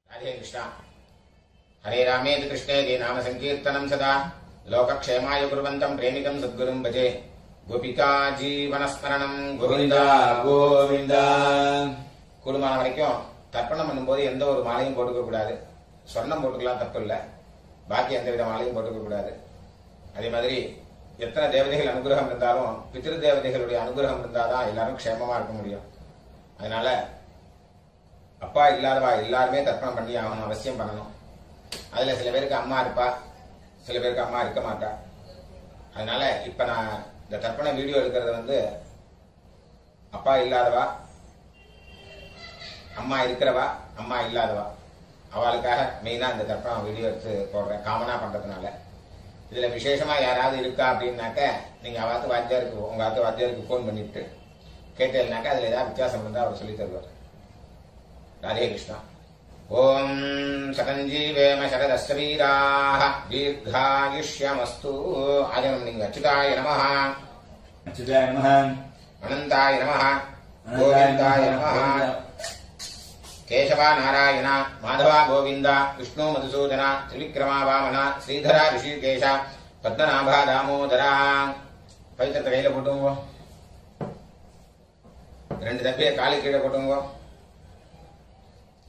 राधे कृष्णा हरे रामेति कृष्णेति नाम संकीर्तनं सदा लोकक्षेमाय कुर्वन्तं प्रेमिकं सद्गुरुं भजे गोपिका जीवनस्मरणं गोविंदा गोविंदा கூடுமான வரைக்கும் தர்ப்பணம் பண்ணும்போது எந்த ஒரு மாலையும் போட்டுக்க கூடாது. சொர்ணம் போட்டுக்கலாம், தப்பு இல்லை. பாக்கி எந்த வித மாலையும் போட்டுக்க கூடாது. அதே மாதிரி எத்தனை தேவதைகள் அனுகிரகம் இருந்தாலும் பித்ரு தேவதைகளுடைய அனுகிரகம் இருந்தாதான் எல்லாரும் க்ஷேமமா இருக்க முடியும். அதனால அப்பா இல்லாதவா எல்லாருமே தர்ப்பணம் பண்ணி ஆகணும், அவசியம் பண்ணணும். அதுல சில பேருக்கு அம்மா இருப்பா, சில பேருக்கு அம்மா இருக்க மாட்டா. அதனால இப்ப நான் இந்த தர்ப்பண வீடியோ எடுக்கிறது அப்பா இல்லாதவா, அம்மா இருக்கிறவா, அம்மா இல்லாதவா, அவளுக்காக மெயினா இந்த தர்ப்பணம் வீடியோ எடுத்து போடுறேன், காமனா பண்றதுனால. இதுல விசேஷமா யாராவது இருக்கா அப்படின்னாக்க நீங்க அவாத்து வாத்தியாருக்கு, உங்க ஆத்து வாத்தியாருக்கு போன் பண்ணிட்டு கேட்டேன்னாக்கா அதுல ஏதாவது வித்தியாசம் இருந்தா அவர் சொல்லி தருவார். राधे कृष्ण। ओम सकंजीवेम शरदस्य वीराः दीर्घायुष्यमस्तु। आजन्म अच्युताय नमः, अच्युताय नमः, अनंताय नमः, गोविंदाय नमः। केशवा नारायण माधवा गोविंद विष्णु मधुसूदन त्रिविक्रमा वामन श्रीधरा ऋषिकेश पद्मनाभा दामोदरा। पवित्र கையில போட்டுங்க, ரெண்டு தப்பிய காலு கீழே போட்டுங்க,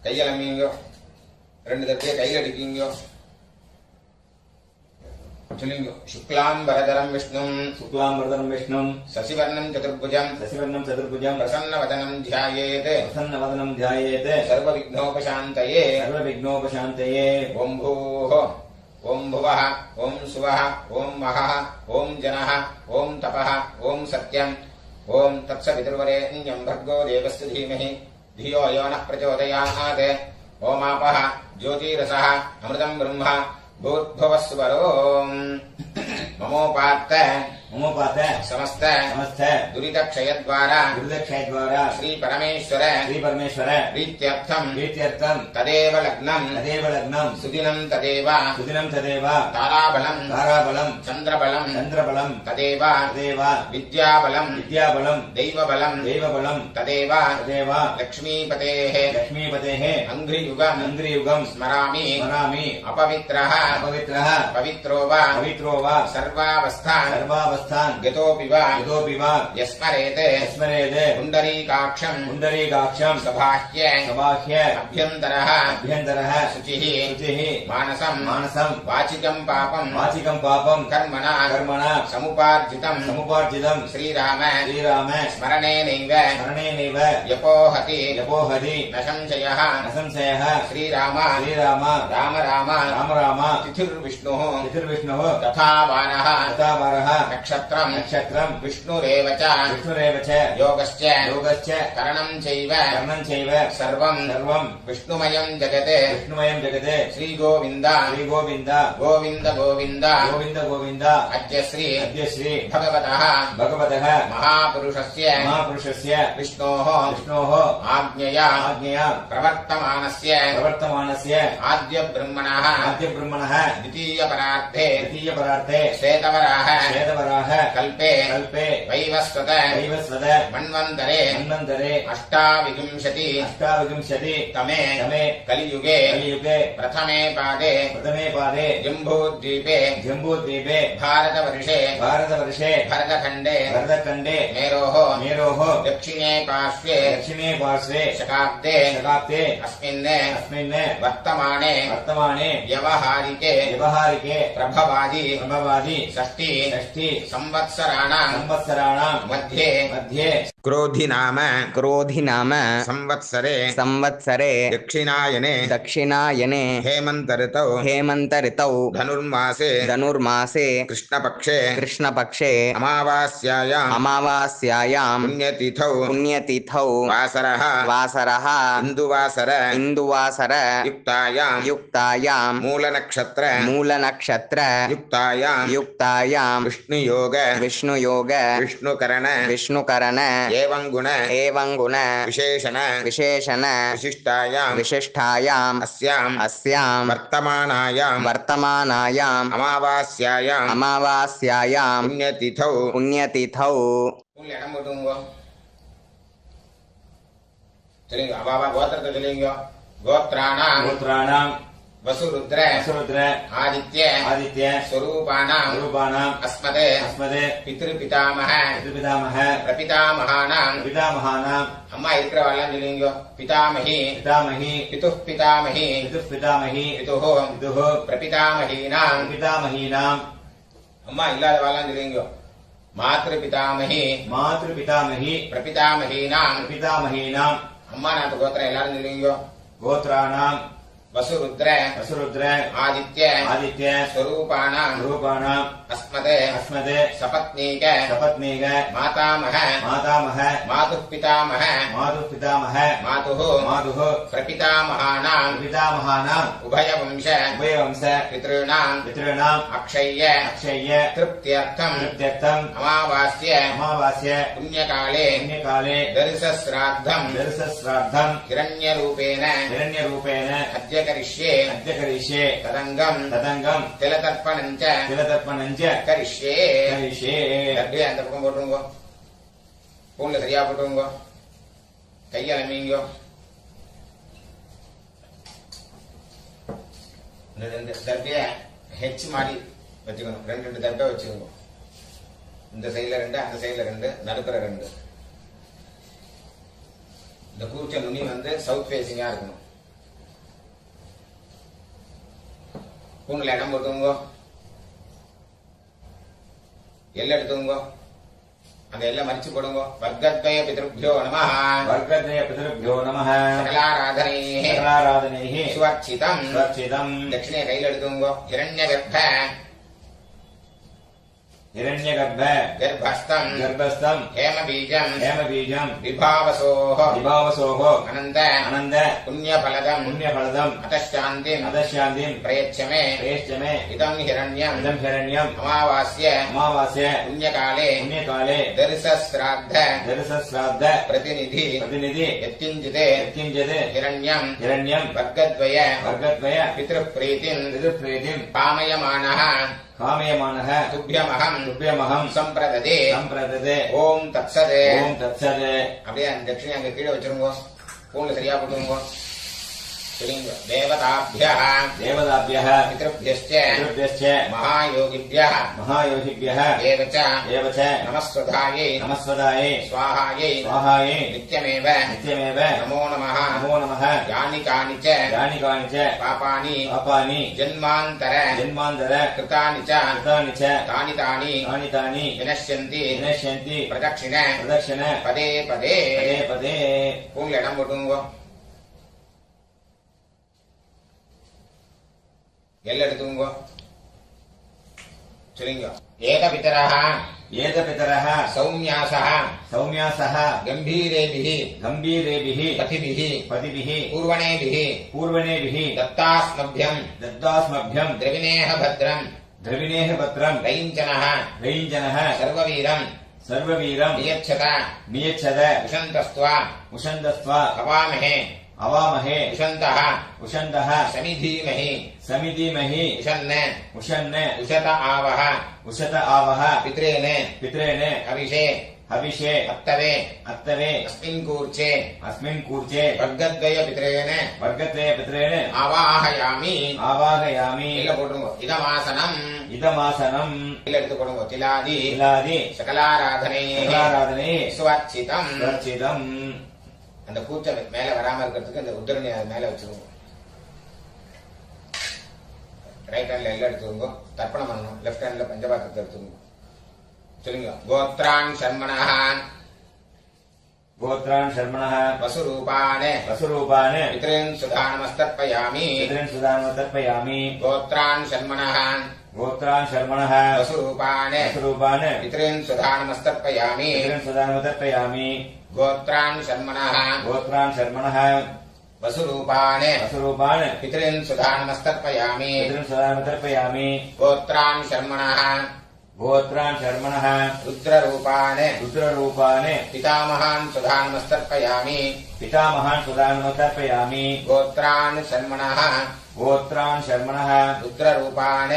கையில் அம்மிங்க, ரெண்டு தட்டிய கையில் அடிக்கீங்க. சொல்லுங்க, சுக்லாம்பரதரம் விஷ்ணும், சுக்லாம்பரதரம் விஷ்ணும், சசிவர்ணம் சதுர்புஜம், சசிவர்ணம் சதுர்புஜம், பிரசன்னவதனம் ध्यायेत्, பிரசன்னவதனம் ध्यायेत्, सर्वविघ्नोपशान्तये, सर्वविघ्नोपशान्तये। ओम भूः, ओम भुवः, ओम सुवः, ओम महः, ओम जनः, ओम तपः, ओम सत्यम्, ओम तत्सवितुर्वरेण्यं भर्गो देवस्य धीमहि धियो यो नः प्रचोदयात्। ओमापः ज्योतिरसः अमृतं ब्रह्म भूर्भुवः स्वरो। ममोपात्त समस्त दुरितक्षयद्वारा श्री परमेश्वर प्रीत्यर्थं तदेव लग्नं सुदिनं तदेव ताराबलं चन्द्रबलं तदेव विद्याबलं दैवबलं तदेव लक्ष्मीपतेः अङ्घ्रियुगं स्मरामि अपवित्रः पवित्रो वा सर्वावस्थान् गतोऽपि वा यस्मरेत् पुण्डरीकाक्षं सबाह्य अभ्यन्तरः शुचिः मानसं वाचिकं पापं कर्मणा समुपार्जितं श्रीराम स्मरणेनैव यपोहति न संशयः श्रीराम राम तिथिर्विष्णुः तथा वारः नक्षत्रं विष्णुरेव च योगश्च करणं चैव सर्वं विष्णुमयं जगत् श्रीगोविन्द गोविन्द अद्य श्री भगवतः महापुरुषस्य विष्णोः आज्ञया प्रवर्तमानस्य आद्य ब्रह्मणः द्वितीयपरार्थे श्वेतवराह कल्पे वैवस्वत मन्वन्तरे अष्टाविंशति तमे कलियुगे प्रथमे पादे जम्बूद्वीपे भारतवर्षे भरतखण्डे मेरोः दक्षिणे पार्श्वे शकाब्दे अस्मिन् वर्तमाने व्यवहारिके प्रभवादि षष्ठी संवत्सराणां मध्ये क्रोधि नाम संवत्सरे दक्षिणायने हेमन्त ऋतौ धनुर्मासे कृष्णपक्षे अमावास्यायां पुण्यतिथौ वासरः इंदुवासर युक्तायां मूलनक्षत्र युक्तायां विष्णुयोग विष्णुकरण एवं गुण विशेषण विशिष्टायाम् अस्यां वर्तमानायाम् अमावास्यायां पुण्यतिथौ இடம் போட்டுங்க. சொல்லுங்க, அவாவா கோத்திரத்தை சொல்லுங்க. गोत्राणाम् गोत्राणाम् वसुरुद्र वसुरुद्र आदित्य आदित्य स्वरूपाणाम् स्वरूपाणाम् अस्मदे अस्मदे पितृपितामह पितृपितामह प्रपितामहानाम् पितामहानाम् अम्मा इरुक्कறவெல்லாம் சொல்லுங்க पितामही पितामही पितुः पितामही पितुः पितामही पितुः पितुः प्रपितामहीनाम् पितामहीनाम् अम्मा इल्लादவெல்லாம் சொல்லுங்க मातृपितामही मातृपितामही प्रपितामहीनाम् पितामहीनाम् अम्मा नाथ गोत्र எல்லாரும் சொல்லுங்க गोत्राणाम् वसुरुद्र वसुरुद्र आदित्य आदित्य स्वरूपाणाम् स्वरूपाणाम् अस्मदे अस्मदे सपत्नीक सपत्नीक मातामह मातामह मातुः पितामह मातुः पितामह मातुः मातुः प्रपितामहानाम् पितामहानाम् उभयवंश उभयवंश पितॄणाम् पितॄणाम् अक्षय्य अक्षय्य तृप्त्यर्थम् तृप्त्यर्थम् अमावास्य अमावास्य पुण्यकाले पुण्यकाले दर्शश्राद्धम् दर्शश्राद्धम् हिरण्यरूपेण हिरण्यरूपेण अद्य करिष्ये अद्य करिष्ये तदङ्गम् तदङ्गम् तिलतर्पणम् च तिलतर्पणम् च करिष्ये करिष्ये அப்படியே அந்த பக்கம் போட்டுருங்கோ பூன்ல சரியா போட்டுருங்கோ கையால மீங்கோ இந்த ரெண்டு தர்பைய ஹெச் மாதிரி வச்சுக்கணும் ரெண்டு தர்பை வச்சுக்கோங்க இந்த சைடுல ரெண்டு அந்த சைடுல ரெண்டு நடுப்புற ரெண்டு இந்த கூர்ச்ச நுனி வந்து சவுத் ஃபேசிங்கா இருக்கணும் பூன்ல இடம் போட்டுங்கோ எல்லை எடுத்துங்க அந்த எல்லை மறிச்சு போடுங்க வர்க்கத்வய பிதృభ్యோ நமஹ वर्गद्वय पितृभ्यो नमः சகலாராதனைः सकलाराधनैः சுவர்ச்சிதம் सुरक्षितम् தட்சிணை கையில எடுத்துங்க ஹிரண்யகர்ப்ப हिरण्यगर्भ கர்ப்பஸ்தம் गर्भस्थम् ஹேமபீஜம் हेमबीजम् விபாவசோः विभावसोः அனந்த अनन्द புண்ணியபலதம் पुण्यफलदम् அதशाந்திம் अदशान्तिम् பிரயச்சமே प्रेष्य मे இதம் ஹிரண்யம் इदम् हिरण्यम् அமாவாஸ்ய अमावास्य புண்ணியகாலே पुण्यकाले தரிசஸ்ராத்த दर्शश्राद्ध பிரதிநிதி प्रतिनिधि यत्किञ्चित् यत्किञ्चित् हिरण्यम् हिरण्यम् वर्गद्वय वर्गद्वय पितृप्रीतिम् पितृप्रीतिम् कामयमानः कामयमानः तुभ्यमहम् तुभ्यमहम् सम्प्रददे सम्प्रददे ஓம் தத்சத் ओम तत्सत् அப்படியே அந்த தட்சிணை அங்க கீழே வச்சிருங்க பூன்ல சரியா போட்டுருங்க சரிங்க தேவதாभ्यः देवताभ्यः पितृभ्यश्च पितृभ्यश्च महायोगिभ्यः महायोगिभ्यः एव च एव च नमस्वधायै नमस्वदायै स्वाहायै स्वाहायै नित्यमेव नित्यमेव नमो नमः नमो नमः यानि कानि च यानि कानि च पापानि पापानि जन्मान्तर जन्मान्तर कृतानि च कृतानि च तानि तानि तानि तानि विनश्यन्ति विनश्यन्ति प्रदक्षिण प्रदक्षिण पदे पदे पदे पदे பூன்ல இடம் போட்டுங்க எல்லை எடுத்துங்க சொல்லுங்க ஏகபிதரः एतपितरः सौम्यासः सौम्यासः गम्भीरेभिः गम्भीरेभिः पथिभिः पतिभिः पूर्वणेभिः पूर्वणेभिः दत्तास्मभ्यम् दत्तास्मभ्यम् द्रविणेह भद्रम् द्रविणेः पत्रम् रैञ्जनः रैञ्जनः सर्ववीरम् सर्ववीरम् नियच्छत नियच्छद उशन्तस्त्वा उषन्दस्त्वा अवामहे अवामहे उशन्तः उषन्तः समिधीमहि समिधीमहि उशन्न उषन्न उशत आवह उषत आवह पित्रेण पित्रेण हविषे हविषे अत्तवे अत्तवे अस्मिन् कूर्चे अस्मिन् कूर्चे वर्गद्वय पित्रेण वर्गत्रय पित्रेण आवाहयामि आवाहयामि இல்ல போட்டுருங்க இதமாசனம் इदमासनम् இல்ல எடுத்து போடுங்க திலாதி इलादि சகலாராதனை सकलाराधने சுவர்ச்சிதம் सुरक्षितम् அந்த கூச்ச மேல வராம இருக்கிறதுக்கு அந்த உத்தரணி அது மேல வச்சிருங்க ரைட் ஹேண்ட்ல எல்லாம் எடுத்துக்கோங்க தர்ப்பணம் பண்ணணும் லெஃப்ட் ஹேண்ட்ல பஞ்சபாத்திரத்தை எடுத்துக்கோங்க சொல்லுங்க கோத்ரான் சர்மணः गोत्रान् शर्मणः वसुरूपान् वसुरूपान् पितॄन् सुधानमस्तर्पयामि पितॄन् सुदानमतर्पयामि गोत्रान् शर्मणः गोत्रान् शर्मणः वसुरूपान् वसुरूपान् पितॄन् सुधानमस्तर्पयामि पितॄन् सुदानमतर्पयामि गोत्रान् शर्मणः गोत्रान् शर्मणः वसुरूपान् वसुरूपान् पितॄन् सुधानमस्तर्पयामि पितॄन् सुदानमतर्पयामि गोत्रान् शर्मणः गोत्रान् शर्मणः रुद्ररूपान् रुद्ररूपान् पितामहान् सुधानमस्तर्पयामि पितामहान् सुदानमतर्पयामि गोत्रान् शर्मणः गोत्रान् शर्मणः रुद्ररूपान्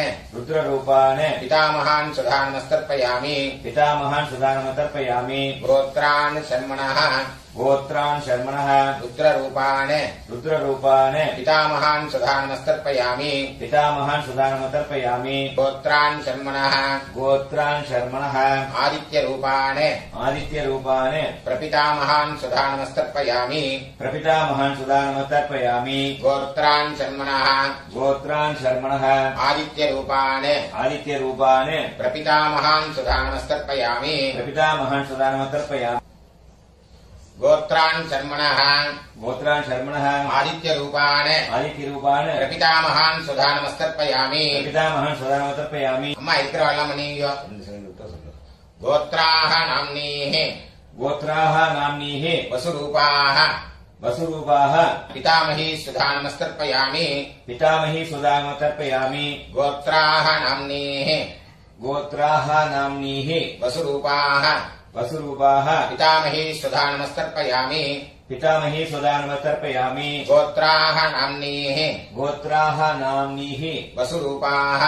रुद्ररूपान् गोत्रान् शर्मणः रुद्ररूपान् रुद्ररूपान् पितामहान् सुधानमस्तर्पयामि पितामहान् सुदानमतर्पयामि गोत्रान् शर्मणः गोत्रान् शर्मणः आदित्यरूपान् आदित्यरूपान् प्रपितामहान् सुधानमस्तर्पयामि प्रपितामहान् सुदानमतर्पयामि गोत्रान् शर्मणः गोत्रान् शर्मणः आदित्यरूपान् आदित्यरूपान् प्रपितामहान् सुधानमस्तर्पयामि प्रपितामहान् सुदानमतर्पयामि गोत्रान् शर्मणः गोत्रान् शर्मणः आदित्यरूपान् आदित्यरूपान् प्रपितामहान् सुधानमस्तर्पयामि प्रपितामहान् सुदानमतर्पयामि அம்மா இருக்கிறவெல்லாம் நீங்க गोत्राः नाम्नीः गोत्राः नाम्नीः वसुरूपाः वसुरूपाः पितामही सुधानमस्तर्पयामि पितामही सुदानमतर्पयामि गोत्राः नाम्नीः गोत्राः नाम्नीः वसुरूपाः वसुरूपाः पितामही सुधानमस्तर्पयामि पितामही सुदानमतर्पयामि गोत्राः नाम्नीः गोत्राः नाम्नीः वसुरूपाः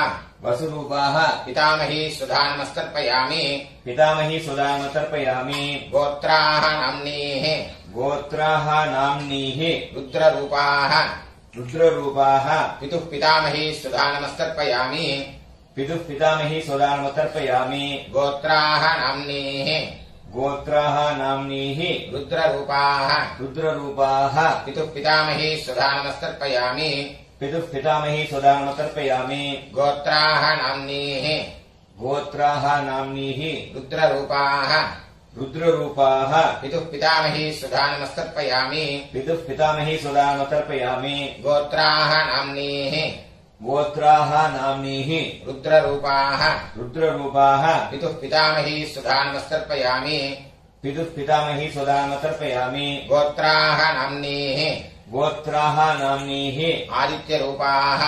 वसुरूपाः पितामही सुधानमस्तर्पयामि पितामही सुदानमतर्पयामि गोत्राः नाम्नीः गोत्राः नाम्नीः रुद्ररूपाः रुद्ररूपाः पितुः पितामही सुधानमस्तर्पयामि पितुः पितामही सुदानमतर्पयामि गोत्राः नाम्नीः गोत्राः नाम्नीः रुद्ररूपाः रुद्ररूपाः पितुः पितामही सुधानमस्तर्पयामि पितुः पितामही सुदानमतर्पयामि गोत्राः नाम्नीः गोत्राः नाम्नीः रुद्ररूपाः रुद्ररूपाः पितुः पितामही सुधानमस्तर्पयामि पितुः पितामही सुदानमतर्पयामि गोत्राः नाम्नीः गोत्राः नाम्नीः रुद्ररूपाः रुद्ररूपाः पितुः पितामही सुधानमस्तर्पयामि पितुः पितामही सुदानमतर्पयामि गोत्राः नाम्नीः गोत्राः नाम्नीः आदित्यरूपाः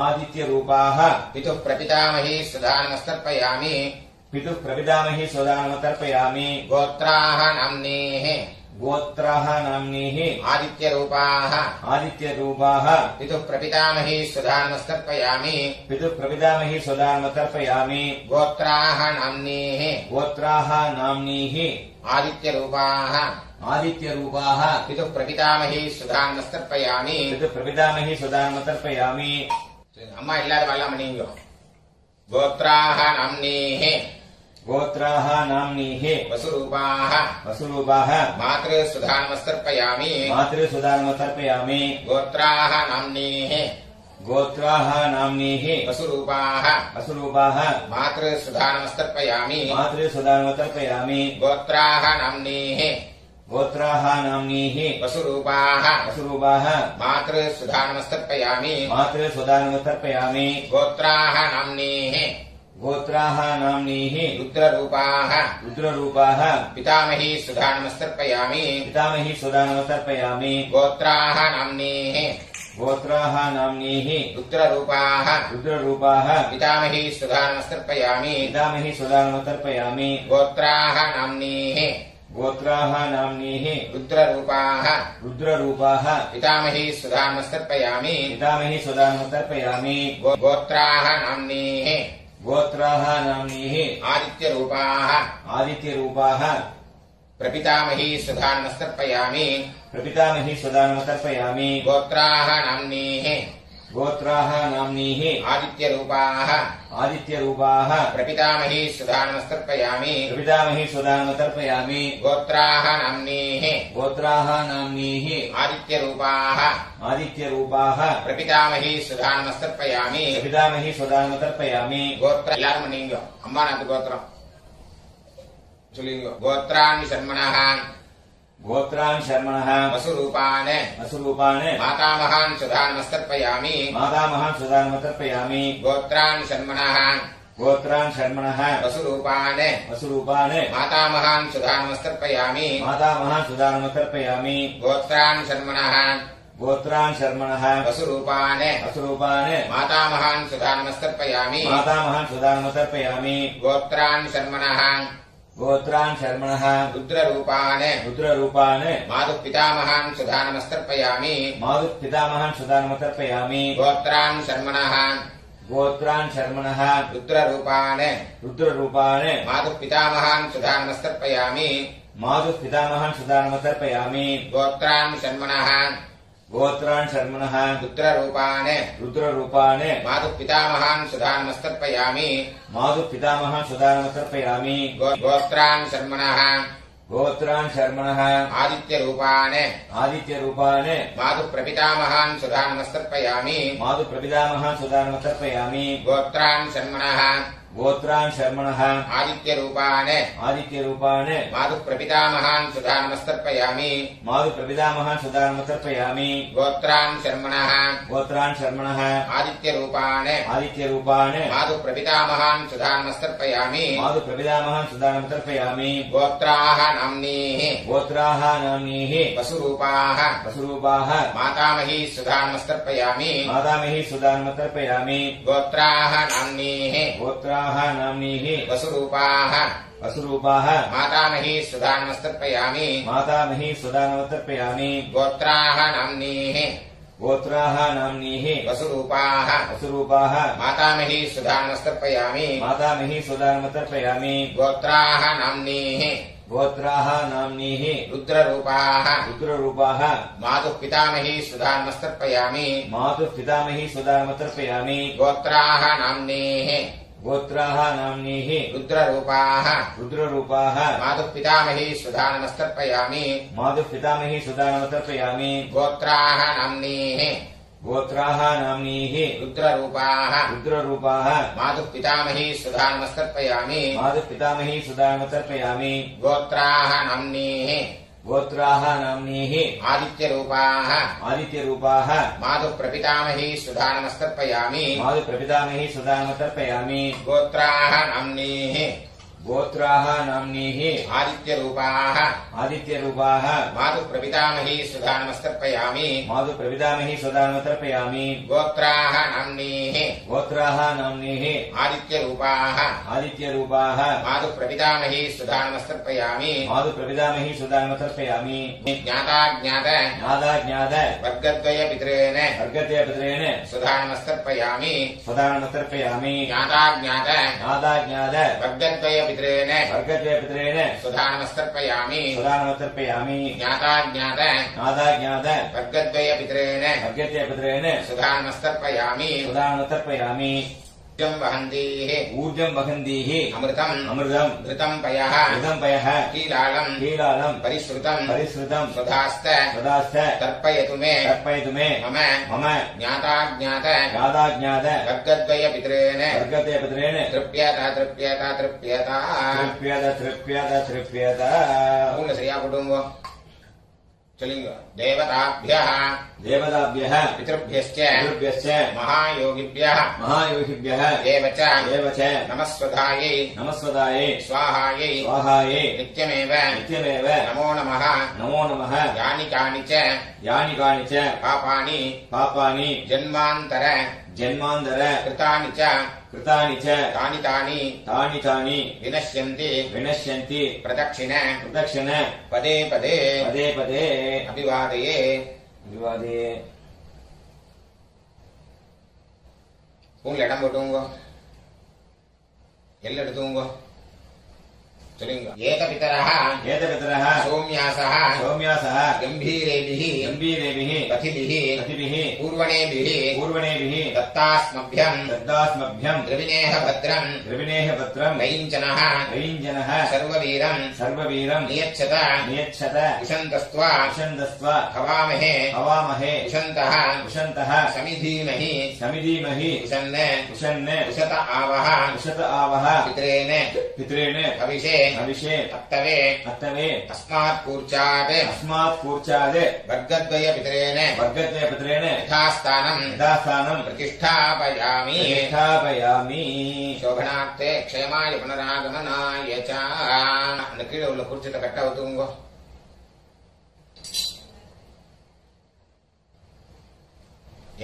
आदित्यरूपाः पितुः प्रपितामही सुधानमस्तर्पयामि पितुः प्रपितामही सुदानमतर्पयामि गोत्राः नाम्नीः गोत्राः नाम्नीः आदित्यरूपाः आदित्यरूपाः पितुः प्रपितामही सुधानमस्तर्पयामि पितुः प्रपितामही सुदानमतर्पयामि गोत्राः नाम्नीः गोत्राः नाम्नीः आदित्यरूपाः आदित्यरूपाः पितुः प्रपितामही सुधानमस्तर्पयामि पितुः प्रपितामही सुदानमतर्पयामि அம்மா இல்லாத வரலாம் நீங்க गोत्राः नाम्नीः गोत्राः नाम्नीः वसुरूपाः वसुरूपाः मातृसुधानमस्तर्पयामि मातृसुदानमतर्पयामि गोत्राः नाम्नीः गोत्राः नाम्नीः वसुरूपाः वसुरूपाः मातृसुधानमस्तर्पयामि मातृसुदानमतर्पयामि गोत्राः नाम्नीः गोत्राः नाम्नीः वसुरूपाः वसुरूपाः मातृसुधानमस्तर्पयामि मातृसुदानमतर्पयामि गोत्राः नाम्नीः गोत्राः नाम्नीः रुद्ररूपाः रुद्ररूपाः पितामही सुधानमस्तर्पयामि पितामही सुदानमतर्पयामि गोत्राः नाम्नीः गोत्राः नाम्नीः रुद्ररूपाः रुद्ररूपाः पितामही सुधानमस्तर्पयामि पितामही सुदानमतर्पयामि गोत्राः नाम्नीः गोत्राः नाम्नीः रुद्ररूपाः रुद्ररूपाः पितामही सुधानमस्तर्पयामि पितामही सुदानमतर्पयामि गोत्राः नाम्नीः गोत्राः नाम्नीः आदित्यरूपाः आदित्यरूपाः प्रपितामही सुधानमस्तर्पयामि प्रपितामही सुदानमतर्पयामि गोत्राः नाम्नीः गोत्राः नाम्नीः आदित्यरूपाः आदित्यरूपाः प्रपितामही सुधानमस्तर्पयामि प्रपितामही सुदानमतर्पयामि गोत्राः नाम्नीः गोत्राः नाम्नीः आदित्यरूपाः आदित्यरूपाः प्रपितामही सुधानमस्तर्पयामि प्रपितामही सुदानमतर्पयामि गोत्र எல்லாரும் நீங்க அம்மா நாட்டு கோத்திரம் சொல்லுங்க गोत्रान् शर्मणः गोत्रान् शर्मणः वसुरूपान् वसुरूपान् मातामहान् सुधानमस्तर्पयामि मातामहान् सुदानमतर्पयामि गोत्रान् शर्मणः गोत्रान् शर्मणः वसुरूपान् वसुरूपान् मातामहान् सुधानमस्तर्पयामि मातामहान् सुदानमतर्पयामि गोत्रान् शर्मणः गोत्रान् शर्मणः वसुरूपान् वसुरूपान् मातामहान् सुधानमस्तर्पयामि मातामहान् सुदानमतर्पयामि गोत्रान् शर्मणः गोत्रान् शर्मणः रुद्ररूपान् रुद्ररूपान् मातुः पितामहान् सुधानमस्तर्पयामि मातुः पितामहान् सुदानमतर्पयामि गोत्रान् शर्मणः गोत्रान् शर्मणः रुद्ररूपान् रुद्ररूपान् मातुः पितामहान् सुधानमस्तर्पयामि मातुः पितामहान् सुदानम् तर्पयामि गोत्रान् शर्मणः गोत्रान् शर्मणः पुत्ररूपान् रुद्ररूपान् मातुः पितामहान् सुधानमस्तर्पयामि मातुः पितामहान् सुदानम् तर्पयामि गोत्रान् शर्मणः गोत्रान् शर्मणः आदित्यरूपान् आदित्यरूपान् मातुः प्रपितामहान् सुधानमस्तर्पयामि मातुः प्रपितामहान् सुदानम् तर्पयामि गोत्रान् शर्मणः गोत्रान् शर्मणः आदित्यरूपान् आदित्यरूपान् मातुः प्रपितामहान् सुधानमस्तर्पयामि मातुः प्रपितामहान् सुदानम् तर्पयामि गोत्रान् शर्मणः गोत्रान् शर्मणः आदित्यरूपान् आदित्यरूपान् मातुः प्रपितामहान् सुधानमस्तर्पयामि मातुः प्रपितामहान् सुदानम् तर्पयामि गोत्राः नाम्नीः गोत्राः नाम्नीः वसुरूपाः वसुरूपाः मातामही सुधानमस्तर्पयामि मातामही सुदानम् तर्पयामि गोत्राः नाम्नीः गोत्राः नाम्नीः वसुरूपाः वसुरूपाः मातामही सुधानमस्तर्पयामि मातामही सुदानम् तर्पयामि गोत्राः नाम्नीः गोत्राः नाम्नीः वसुरूपाः वसुरूपाः मातामही सुधानमस्तर्पयामि मातामही सुदानम् तर्पयामि गोत्राः नाम्नीः गोत्राः नाम्नीः रुद्ररूपाः रुद्ररूपाः मातुः पितामही सुधानमस्तर्पयामि मातुः पितामही सुदानम् तर्पयामि गोत्राः नाम्नीः गोत्राः नाम्नीः रुद्ररूपाः रुद्ररूपाः मातुः पितामही सुधानमस्तर्पयामि मातुः पितामही सुदानम् तर्पयामि गोत्राः नाम्नीः गोत्राः नाम्नीः रुद्ररूपाः रुद्ररूपाः मातुः पितामही सुधानमस्तर्पयामि मातुः पितामही सुदानम् तर्पयामि गोत्राः नाम्नीः गोत्राः नाम्नीः आदित्यरूपाः आदित्यरूपाः मातुः प्रपितामही सुधानमस्तर्पयामि मातुः प्रपितामही सुदानम् तर्पयामि गोत्राः नाम्नीः गोत्राः नाम्नीः आदित्यरूपाः आदित्यरूपाः मातुः प्रपितामही सुधानमस्तर्पयामि मातुः प्रपितामही सुदानम् तर्पयामि गोत्राः नाम्नीः गोत्राः नाम्नीः आदित्यरूपाः आदित्यरूपाः मातुः प्रपितामही सुधानमस्तर्पयामि मातुः प्रपितामही सुदानम् तर्पयामि ज्ञाताज्ञात ज्ञाताज्ञात वर्गद्वयपितॄन् वर्गद्वयपितॄन् सुधानमस्तर्पयामि सुदानम् तर्पयामि ज्ञाताज्ञात ज्ञाताज्ञात वर्गद्वयपितॄन् वर्गद्वयपितॄन् सुधानमस्तर्पयामि सुदानम् तर्पयामि ज्ञाताज्ञात ज्ञाताज्ञात वर्गद्वयपितॄन् वर्गद्वयपितॄन् सुधानमस्तर्पयामि सुदानम् तर्पयामि ऊर्जम् वहन्तीः ऊर्जम् वहन्तीः अमृतम् अमृतम् घृतम् पयः घृतम् पयः कीलालम् कीलालम् परिश्रुतम् परिश्रुतम् सुधास्त सदाश्च तर्पयतु मे तर्पयतु मे मम मम ज्ञाताज्ञात ज्ञाताज्ञात वर्गद्वयपितॄन् वर्गद्वयपितॄन् तृप्यत तृप्यत तृप्यत तृप्यत तृप्यत तृप्यत पूर्ण சரியா போடுங்க சொல்லுங்க தேவதாभ्यः देवताभ्यः पितृभ्यश्च पितृभ्यश्च महायोगिभ्यः महायोगिभ्यः एव च नमस्वधायै नमस्वदायै स्वाहायै स्वाहायै नित्यमेव नित्यमेव नमो नमः नमो नमः यानि कानि च पापानि जन्मान्तर कृतानि च तानि विनश्यन्ति प्रदक्षिण पदे पदे अभिवादये பூண்ல இடம் போட்டுங்க எல்லாம் எடுத்துங்க சொல்லுங்க ஏதபிதரः சௌம்யாசः கம்பீரேபிः பதிபிः பூர்வணேபிः தத்தாஸ்மभ्यम् द्रविणेह भद्रम् रयिञ्जनः सर्ववीरम् नियच्छत उशन्तस्त्वा हवामहे उशन्तः समिधीमहि उशन् उशत आवः पितॄन् हविषे अत्तवे अस्मात् कूर्चात् वर्गद्वयपितॄन् यथास्थानम् प्रतिष्ठापयामि शोभनार्थे क्षेमाय पुनरागमनाय च அந்த கீழே உள்ள குறிச்சத்தை கட்ட ஊத்துங்க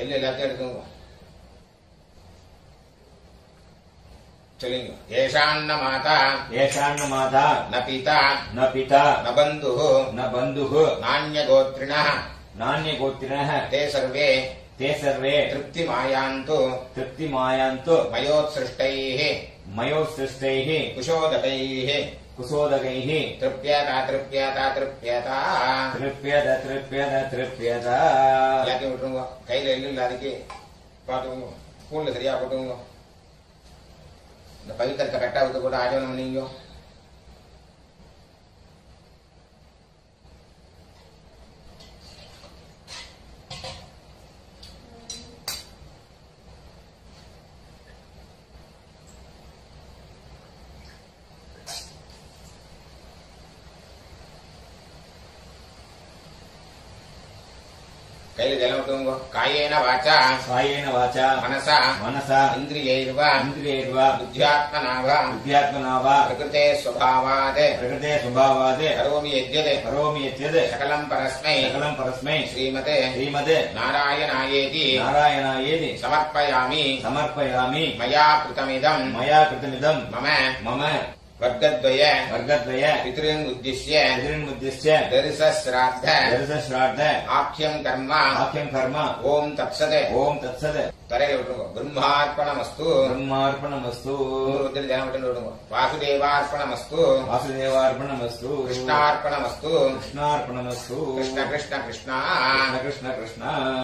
எல்லாத்தையும் எடுத்துங்க சொல்லுங்க ஏஷாन्न माता न पिता न बन्धुः नान्यगोत्रिणः ते सर्वे तृप्तिमायान्तु मयोत्सृष्टैः कुशोदकैः कुसोदकैः तृप्यत तृप्यत तृप्यत तृप्यत तृप्यत तृप्यत எல்லாத்தையும் விட்டுருங்க. கையில எள்ளு இல்லாதக்கு பார்த்துக்கோங்க. ஸ்பூன்ல சரியா போட்டுங்க. இந்த பவித்திரத்தை கரெக்டா விட்டு கூட ஆஜனம் பண்ணீங்க. கையில ஜலம் விட்டுங்க. காயேன வாச்சா कायेन वाचा மனசா मनसा இந்திரியைர்வ इन्द्रियैर्व புத்தியாத்மனா வ बुद्ध्यात्मना वा பிரகிருதே ஸ்வபாவாத் प्रकृते स्वभावात् கரோமி யத்யத் करोमि यद्यत् சகலம் பரஸ்மை सकलं परस्मै ஸ்ரீமதே श्रीमते நாராயணாயேதி नारायणायेति சமர்ப்பயாமி समर्पयामि மயா கிருதமிதம் मया कृतमिदं மம मम வர்க்கத்வய वर्गद्वय பித்ருன் உத்திஷ்ய पितॄन्मुद्दिश्य தரிசஸ்ராத்த दर्शश्राद्ध ஆக்யம் கர்ம आख्यं कर्म ஓம் தத்சத் ओम तत्सत् தரையில விட்டுருங்க. பிரம்மார்ப்பணமஸ்து ब्रह्मार्पणमस्तु ஒருத்தர் ஜனம் விட்டு விடுங்க. வாசுதேவார்ப்பணமஸ்து वासुदेवार्पणमस्तु கிருஷ்ணார்ப்பணமஸ்து कृष्णार्पणमस्तु கிருஷ்ண கிருஷ்ண கிருஷ்ணா कृष्ण कृष्ण कृष्ण